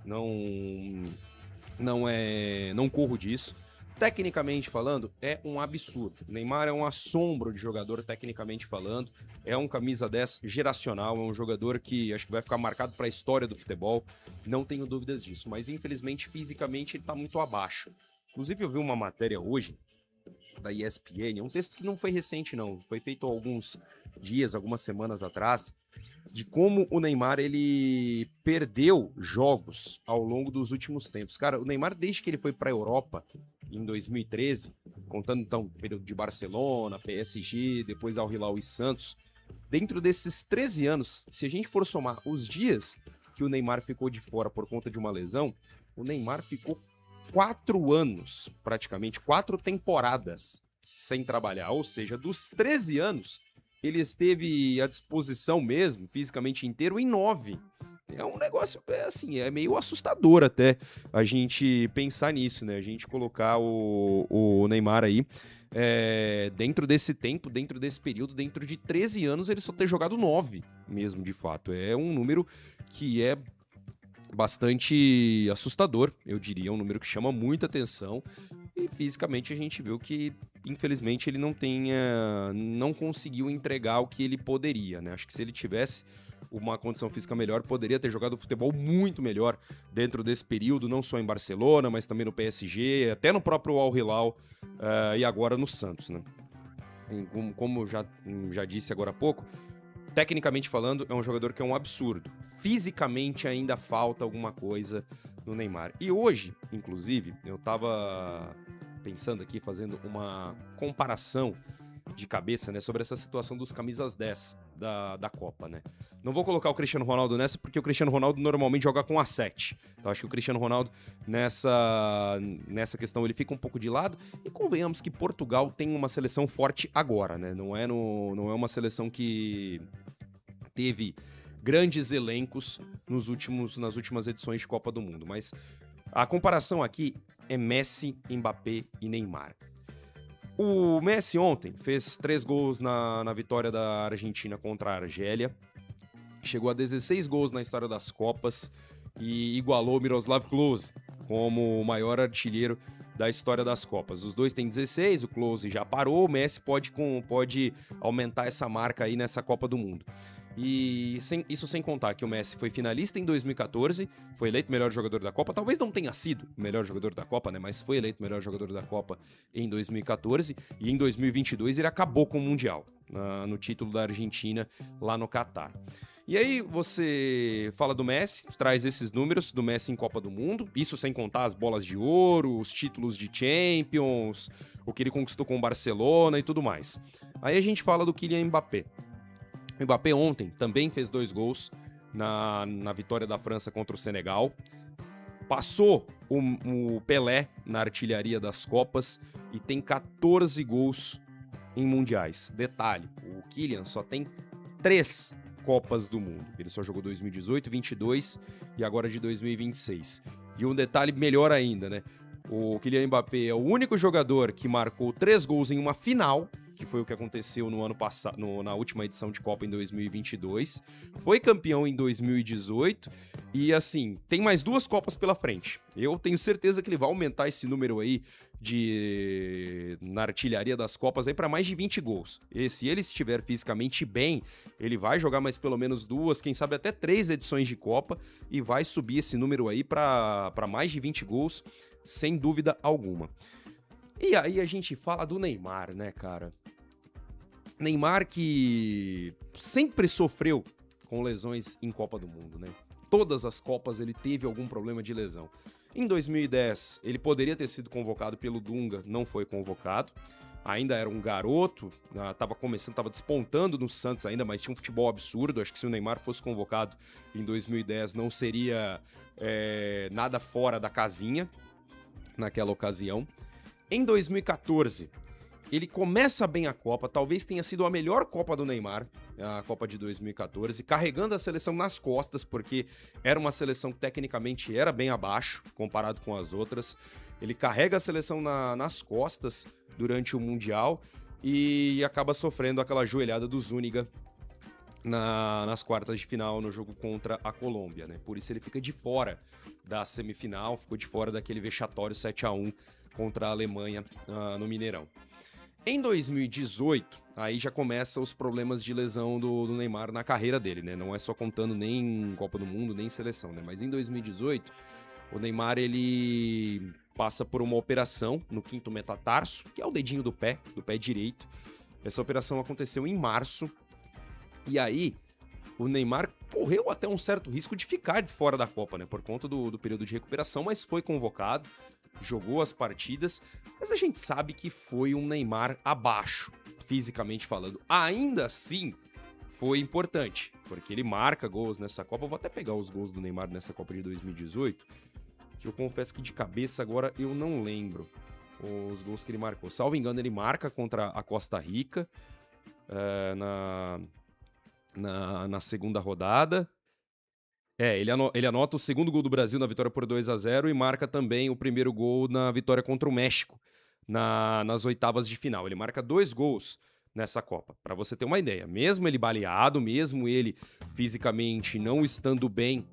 não corro disso. Tecnicamente falando, é um absurdo. O Neymar é um assombro de jogador, tecnicamente falando. É um camisa 10 geracional, é um jogador que acho que vai ficar marcado para a história do futebol. Não tenho dúvidas disso, mas infelizmente, fisicamente, ele está muito abaixo. Inclusive, eu vi uma matéria hoje da ESPN, é um texto que não foi recente, não. Foi feito há alguns dias, algumas semanas atrás, de como o Neymar ele perdeu jogos ao longo dos últimos tempos. Cara, o Neymar, desde que ele foi para a Europa em 2013, contando então o período de Barcelona, PSG, depois Al Hilal e Santos, dentro desses 13 anos, se a gente for somar os dias que o Neymar ficou de fora por conta de uma lesão, o Neymar ficou 4 anos, praticamente 4 temporadas sem trabalhar, ou seja, dos 13 anos, ele esteve à disposição mesmo, fisicamente inteiro, em 9. É um negócio, assim, é meio assustador até a gente pensar nisso, né? A gente colocar o Neymar aí dentro desse tempo, dentro desse período, dentro de 13 anos, ele só ter jogado 9 mesmo, de fato. É um número que é bastante assustador, eu diria, um número que chama muita atenção e fisicamente a gente viu que infelizmente ele não conseguiu entregar o que ele poderia, né? Acho que se ele tivesse uma condição física melhor, poderia ter jogado futebol muito melhor dentro desse período, não só em Barcelona, mas também no PSG, até no próprio Al Hilal e agora no Santos, né? Como já disse agora há pouco, tecnicamente falando, é um jogador que é um absurdo. Fisicamente ainda falta alguma coisa no Neymar. E hoje, inclusive, eu tava pensando aqui, fazendo uma comparação de cabeça, né, sobre essa situação dos camisas 10 da Copa, né? Não vou colocar o Cristiano Ronaldo nessa, porque o Cristiano Ronaldo normalmente joga com a 7. Então acho que o Cristiano Ronaldo nessa questão ele fica um pouco de lado. E convenhamos que Portugal tem uma seleção forte agora, né? Não é uma seleção que teve grandes elencos nas últimas edições de Copa do Mundo. Mas a comparação aqui é Messi, Mbappé e Neymar. O Messi ontem fez 3 gols na vitória da Argentina contra a Argélia. Chegou a 16 gols na história das Copas e igualou Miroslav Klose como o maior artilheiro da história das Copas. Os dois têm 16, o Klose já parou, o Messi pode aumentar essa marca aí nessa Copa do Mundo. E isso sem contar que o Messi foi finalista em 2014, foi eleito melhor jogador da Copa, talvez não tenha sido o melhor jogador da Copa, né, mas foi eleito melhor jogador da Copa em 2014, e em 2022 ele acabou com o Mundial, no título da Argentina lá no Catar. E aí você fala do Messi, traz esses números do Messi em Copa do Mundo, isso sem contar as bolas de ouro, os títulos de Champions, o que ele conquistou com o Barcelona e tudo mais. Aí a gente fala do Kylian Mbappé. O Mbappé ontem também fez 2 gols na vitória da França contra o Senegal. Passou o Pelé na artilharia das Copas e tem 14 gols em mundiais. Detalhe, o Kylian só tem 3 Copas do Mundo. Ele só jogou 2018, 22 e agora de 2026. E um detalhe melhor ainda, né? O Kylian Mbappé é o único jogador que marcou 3 gols em uma final, que foi o que aconteceu no ano passado, na última edição de Copa em 2022. Foi campeão em 2018 e, assim, tem mais 2 Copas pela frente. Eu tenho certeza que ele vai aumentar esse número aí na artilharia das Copas aí para mais de 20 gols. E se ele estiver fisicamente bem, ele vai jogar mais pelo menos 2, quem sabe até 3 edições de Copa e vai subir esse número aí para mais de 20 gols, sem dúvida alguma. E aí a gente fala do Neymar, né, cara? Neymar que sempre sofreu com lesões em Copa do Mundo, né? Todas as Copas ele teve algum problema de lesão. Em 2010, ele poderia ter sido convocado pelo Dunga, não foi convocado. Ainda era um garoto, estava despontando no Santos ainda, mas tinha um futebol absurdo. Acho que se o Neymar fosse convocado em 2010, não seria nada fora da casinha naquela ocasião. Em 2014, ele começa bem a Copa, talvez tenha sido a melhor Copa do Neymar, a Copa de 2014, carregando a seleção nas costas, porque era uma seleção que tecnicamente era bem abaixo, comparado com as outras. Ele carrega a seleção nas costas durante o Mundial e acaba sofrendo aquela joelhada do Zúñiga nas quartas de final no jogo contra a Colômbia, né? Por isso ele fica de fora da semifinal, ficou de fora daquele vexatório 7-1 contra a Alemanha no Mineirão. Em 2018, aí já começam os problemas de lesão do Neymar na carreira dele, né? Não é só contando nem Copa do Mundo, nem seleção, né? Mas em 2018, o Neymar, ele passa por uma operação no quinto metatarso, que é o dedinho do pé direito. Essa operação aconteceu em março, e aí o Neymar correu até um certo risco de ficar de fora da Copa, né? Por conta do período de recuperação, mas foi convocado, jogou as partidas, mas a gente sabe que foi um Neymar abaixo, fisicamente falando. Ainda assim, foi importante, porque ele marca gols nessa Copa. Eu vou até pegar os gols do Neymar nessa Copa de 2018, que eu confesso que de cabeça agora eu não lembro os gols que ele marcou. Salvo engano, ele marca contra a Costa Rica na segunda rodada. Ele anota o segundo gol do Brasil na vitória por 2-0 e marca também o primeiro gol na vitória contra o México nas oitavas de final. Ele marca 2 gols nessa Copa. Para você ter uma ideia, mesmo ele baleado, mesmo ele fisicamente não estando bem,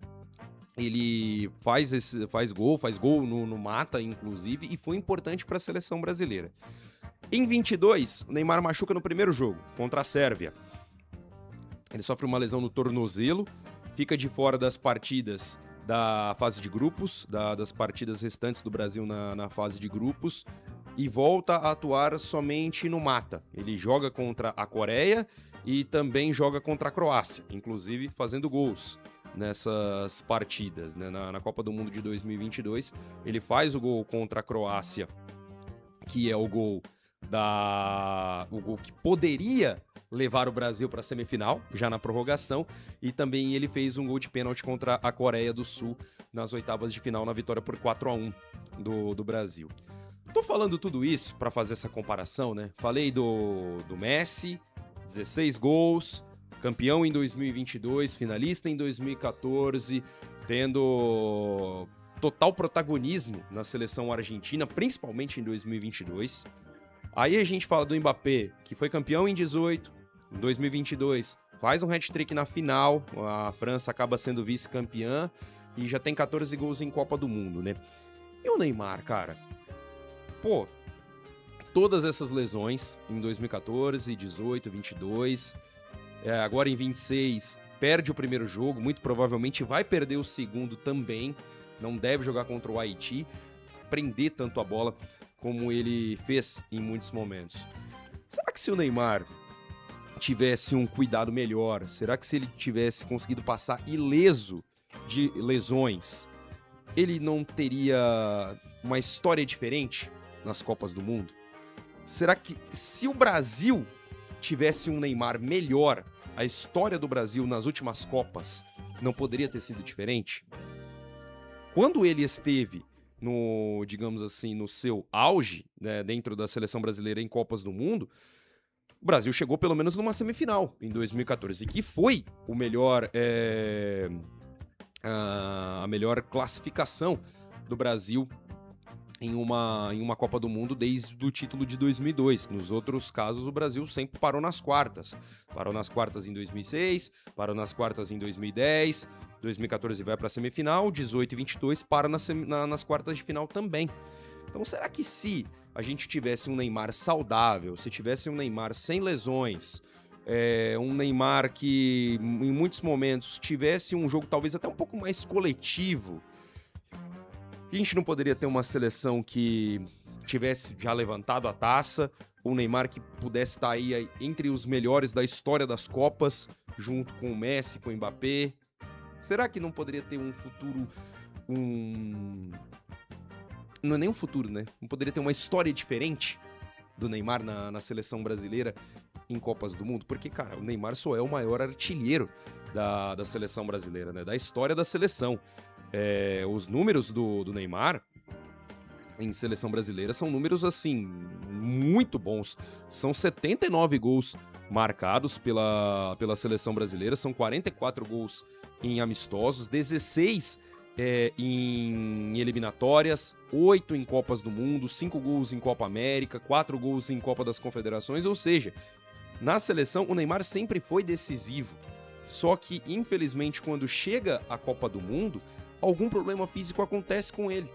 ele faz gol no mata, inclusive, e foi importante para a seleção brasileira. Em 22, o Neymar machuca no primeiro jogo, contra a Sérvia. Ele sofre uma lesão no tornozelo, fica de fora das partidas da fase de grupos, das partidas restantes do Brasil na fase de grupos, e volta a atuar somente no mata. Ele joga contra a Coreia e também joga contra a Croácia, inclusive fazendo gols nessas partidas, né? Na Copa do Mundo de 2022, ele faz o gol contra a Croácia, que é o gol que poderia levar o Brasil para a semifinal, já na prorrogação, e também ele fez um gol de pênalti contra a Coreia do Sul nas oitavas de final, na vitória por 4-1 do Brasil. Tô falando tudo isso para fazer essa comparação, né? Falei do Messi, 16 gols, campeão em 2022, finalista em 2014, tendo total protagonismo na seleção argentina, principalmente em 2022. Aí a gente fala do Mbappé, que foi campeão em 18, em 2022 faz um hat-trick na final, a França acaba sendo vice-campeã e já tem 14 gols em Copa do Mundo, né? E o Neymar, cara? Pô, todas essas lesões em 2014, 18, 22, agora em 26 perde o primeiro jogo, muito provavelmente vai perder o segundo também, não deve jogar contra o Haiti, prender tanto a bola como ele fez em muitos momentos. Será que se o Neymar tivesse um cuidado melhor, será que se ele tivesse conseguido passar ileso de lesões, ele não teria uma história diferente nas Copas do Mundo? Será que se o Brasil tivesse um Neymar melhor, a história do Brasil nas últimas Copas não poderia ter sido diferente? Quando ele esteve digamos assim, no seu auge, né, dentro da seleção brasileira em Copas do Mundo, o Brasil chegou pelo menos numa semifinal em 2014, que foi o melhor, a melhor classificação do Brasil em uma Copa do Mundo desde o título de 2002. Nos outros casos, o Brasil sempre parou nas quartas. Parou nas quartas em 2006, parou nas quartas em 2010, 2014 vai para a semifinal, 18 e 22 para nas quartas de final também. Então, será que se a gente tivesse um Neymar saudável, se tivesse um Neymar sem lesões, um Neymar que em muitos momentos tivesse um jogo talvez até um pouco mais coletivo, a gente não poderia ter uma seleção que tivesse já levantado a taça, um Neymar que pudesse estar aí entre os melhores da história das Copas, junto com o Messi, com o Mbappé? Será que não poderia ter um futuro, não é nem um futuro, né? Não poderia ter uma história diferente do Neymar na seleção brasileira em Copas do Mundo? Porque, cara, o Neymar só é o maior artilheiro da seleção brasileira, né? Da história da seleção. Os números do Neymar em seleção brasileira são números, assim, muito bons. São 79 gols marcados pela seleção brasileira, são 44 gols em amistosos, 16 em eliminatórias, 8 em Copas do Mundo, 5 gols em Copa América, 4 gols em Copa das Confederações, ou seja, na seleção o Neymar sempre foi decisivo. Só que, infelizmente, quando chega a Copa do Mundo, algum problema físico acontece com ele.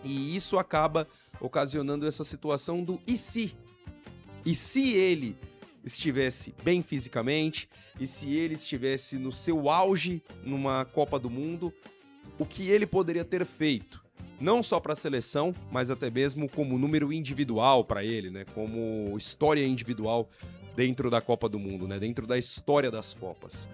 E isso acaba ocasionando essa situação do e se? E se ele estivesse bem fisicamente? E se ele estivesse no seu auge numa Copa do Mundo? O que ele poderia ter feito? Não só para a seleção, mas até mesmo como número individual para ele, né? Como história individual dentro da Copa do Mundo, né? Dentro da história das Copas.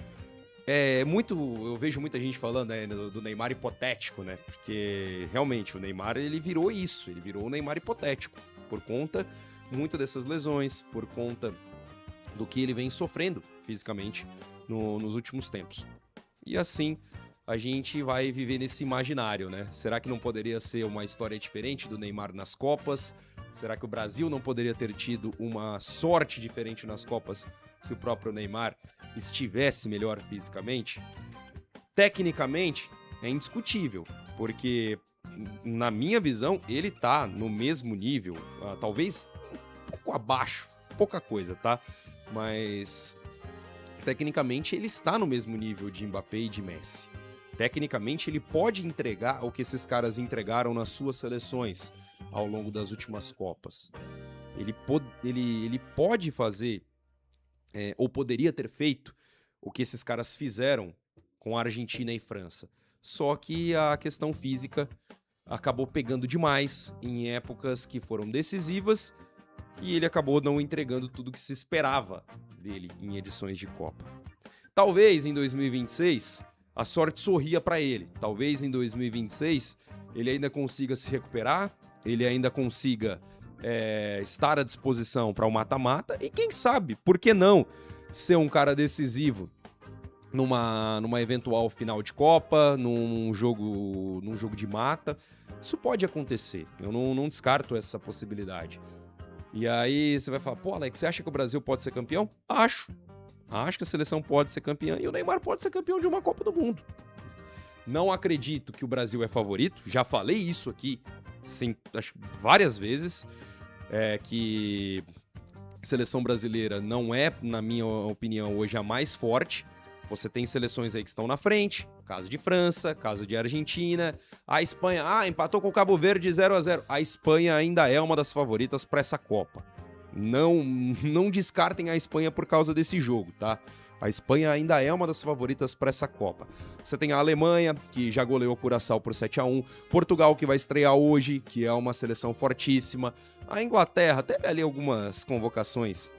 Eu vejo muita gente falando, né, do Neymar hipotético, né? Porque realmente o Neymar, ele virou isso, ele virou o Neymar hipotético, por conta muito dessas lesões, por conta do que ele vem sofrendo fisicamente nos últimos tempos. E assim a gente vai viver nesse imaginário, né? Será que não poderia ser uma história diferente do Neymar nas Copas? Será que o Brasil não poderia ter tido uma sorte diferente nas Copas se o próprio Neymar estivesse melhor fisicamente? Tecnicamente, é indiscutível, porque, na minha visão, ele tá no mesmo nível, talvez um pouco abaixo, pouca coisa, tá? Mas, tecnicamente, ele está no mesmo nível de Mbappé e de Messi. Tecnicamente, ele pode entregar o que esses caras entregaram nas suas seleções ao longo das últimas Copas. Ele pode fazer, ou poderia ter feito, o que esses caras fizeram com a Argentina e França. Só que a questão física acabou pegando demais em épocas que foram decisivas e ele acabou não entregando tudo que se esperava dele em edições de Copa. Talvez em 2026 a sorte sorria para ele. Talvez em 2026 ele ainda consiga se recuperar, ele ainda consiga estar à disposição para o mata-mata e quem sabe, por que não ser um cara decisivo numa eventual final de Copa, num jogo de mata. Isso pode acontecer, eu não descarto essa possibilidade. E aí você vai falar, pô, Alex, você acha que o Brasil pode ser campeão? Acho que a seleção pode ser campeã e o Neymar pode ser campeão de uma Copa do Mundo. Não acredito que o Brasil é favorito, já falei isso aqui várias vezes, que a seleção brasileira não é, na minha opinião, hoje a mais forte. Você tem seleções aí que estão na frente, caso de França, caso de Argentina, a Espanha, empatou com o Cabo Verde 0-0. A Espanha ainda é uma das favoritas para essa Copa. Não descartem a Espanha por causa desse jogo, tá? A Espanha ainda é uma das favoritas para essa Copa. Você tem a Alemanha, que já goleou o Curaçao por 7-1. Portugal, que vai estrear hoje, que é uma seleção fortíssima. A Inglaterra, teve ali algumas convocações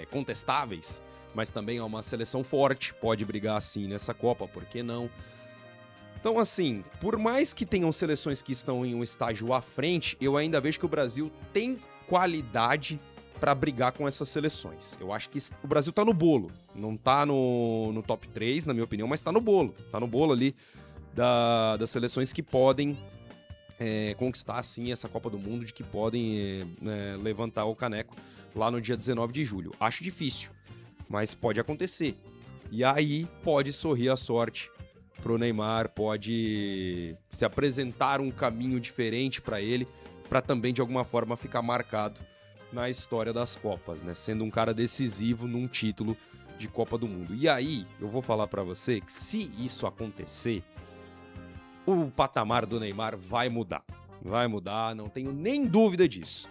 contestáveis, mas também é uma seleção forte, pode brigar assim nessa Copa, por que não? Então, assim, por mais que tenham seleções que estão em um estágio à frente, eu ainda vejo que o Brasil tem qualidade para brigar com essas seleções. Eu acho que o Brasil tá no bolo, não tá no top 3, na minha opinião, mas tá no bolo ali das seleções que podem conquistar, sim, essa Copa do Mundo, de que podem levantar o caneco lá no dia 19 de julho. Acho difícil, mas pode acontecer. E aí pode sorrir a sorte pro Neymar, pode se apresentar um caminho diferente para ele, para também de alguma forma ficar marcado na história das Copas, né? Sendo um cara decisivo num título de Copa do Mundo. E aí, eu vou falar para você que se isso acontecer, o patamar do Neymar vai mudar. Vai mudar, não tenho nem dúvida disso.